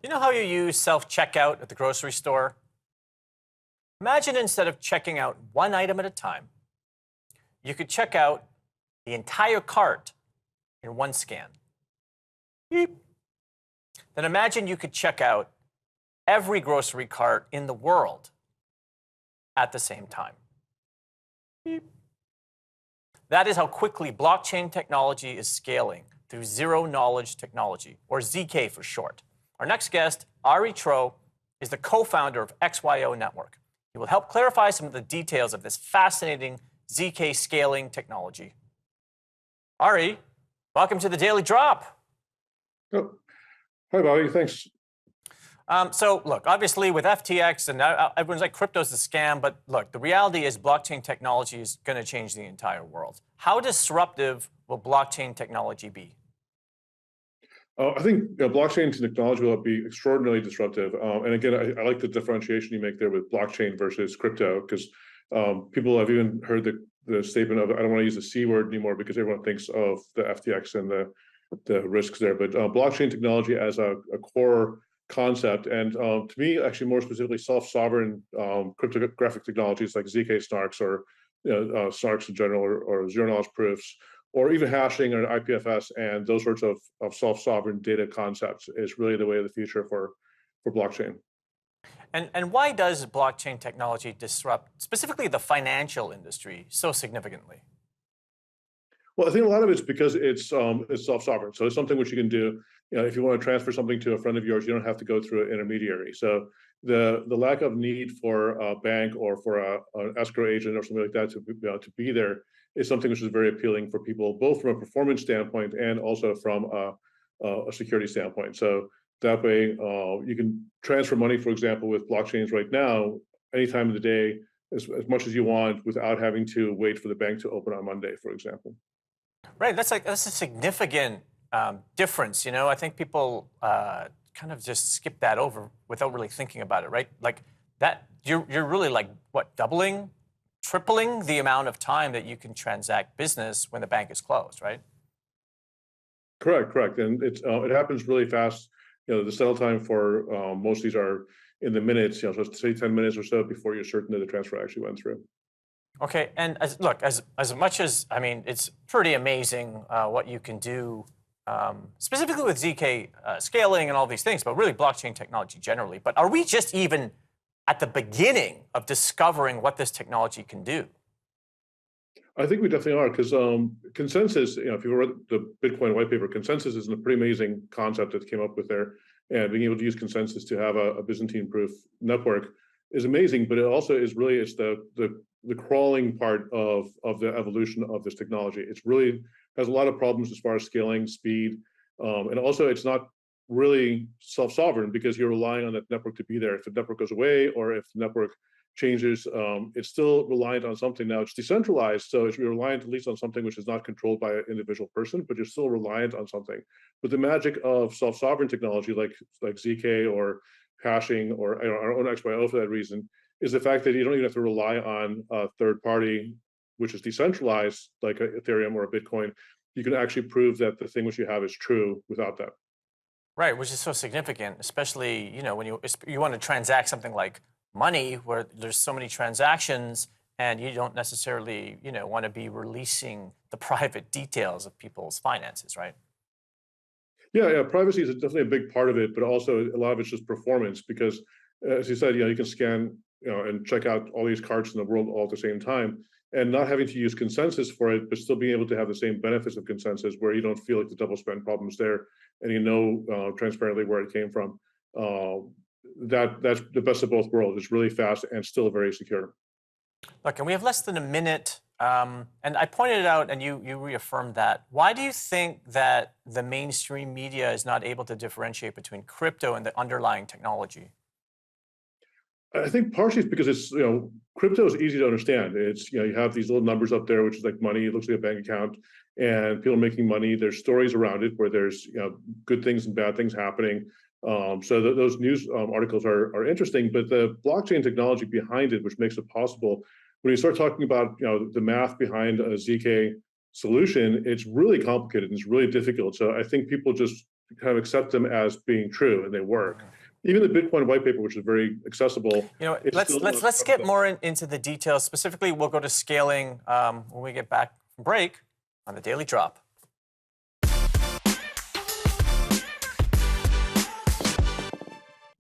You know how you use self-checkout at the grocery store? Imagine instead of checking out one item at a time, you could check out the entire cart in one scan. Beep. Then imagine you could check out every grocery cart in the world at the same time. Beep. That is how quickly blockchain technology is scaling through zero-knowledge technology, or ZK for short. Our next guest, Arie Trouw, is the co-founder of XYO Network. He will help clarify some of the details of this fascinating ZK scaling technology. Arie, welcome to the Daily Drop. Oh, hi, Bobby. Thanks. So look, obviously with FTX and everyone's like crypto's a scam, but look, the reality is blockchain technology is going to change the entire world. How disruptive will blockchain technology be? I think blockchain technology will be extraordinarily disruptive. And again, I like the differentiation you make there with blockchain versus crypto, because people have even heard the statement of, I don't want to use the C word anymore because everyone thinks of the FTX and the risks there. But blockchain technology as a core concept, and to me, actually more specifically, self-sovereign cryptographic technologies like ZK snarks or snarks in general, or zero-knowledge proofs, or even hashing or IPFS and those sorts of self-sovereign data concepts is really the way of the future for blockchain. And why does blockchain technology disrupt specifically the financial industry so significantly? Well, I think a lot of it's because it's self-sovereign. So it's something which you can do. If you want to transfer something to a friend of yours, you don't have to go through an intermediary. So the lack of need for a bank or for an escrow agent or something like that to be there is something which is very appealing for people, both from a performance standpoint and also from a security standpoint. So that way, you can transfer money, for example, with blockchains right now, any time of the day, as much as you want, without having to wait for the bank to open on Monday, for example. Right, that's a significant difference. You know, I think people kind of just skip that over without really thinking about it, right? Like that, you're really like what, doubling, tripling the amount of time that you can transact business when the bank is closed, right? Correct, and it happens really fast. The settle time for most of these are in the minutes. So say 10 minutes or so before you're certain that the transfer actually went through. Okay, and as much as, I mean, it's pretty amazing what you can do, specifically with ZK scaling and all these things, but really blockchain technology generally. But are we just even at the beginning of discovering what this technology can do? I think we definitely are, because consensus, if you read the Bitcoin white paper, consensus is a pretty amazing concept that came up with there. And being able to use consensus to have a Byzantine-proof network is amazing, but it also is really, it's the crawling part of the evolution of this technology. It's really has a lot of problems as far as scaling, speed, and also it's not really self-sovereign because you're relying on that network to be there. If the network goes away or if the network changes, it's still reliant on something. Now it's decentralized, so it's reliant at least on something which is not controlled by an individual person, but you're still reliant on something. But the magic of self-sovereign technology like ZK or hashing or our own XYO for that reason is the fact that you don't even have to rely on a third party, which is decentralized, like Ethereum or a Bitcoin. You can actually prove that the thing which you have is true without that. Right, which is so significant, especially when you want to transact something like money, where there's so many transactions, and you don't necessarily want to be releasing the private details of people's finances, right? Yeah, privacy is definitely a big part of it, but also a lot of it's just performance because, as you said, you can scan, and check out all these cards in the world all at the same time, and not having to use consensus for it, but still being able to have the same benefits of consensus, where you don't feel like the double spend problems there, and transparently where it came from. That's the best of both worlds. It's really fast and still very secure. Look, and we have less than a minute, and I pointed it out, and you reaffirmed that. Why do you think that the mainstream media is not able to differentiate between crypto and the underlying technology? I think partially it's because it's, crypto is easy to understand. It's, you have these little numbers up there, which is like money. It looks like a bank account, and people are making money. There's stories around it where there's, good things and bad things happening. So those news articles are interesting, but the blockchain technology behind it, which makes it possible, when you start talking about, the math behind a ZK solution, it's really complicated and it's really difficult. So I think people just kind of accept them as being true, and they work. Even the Bitcoin white paper, which is very accessible. Let's get more into the details. Specifically, we'll go to scaling when we get back from break on the Daily Drop.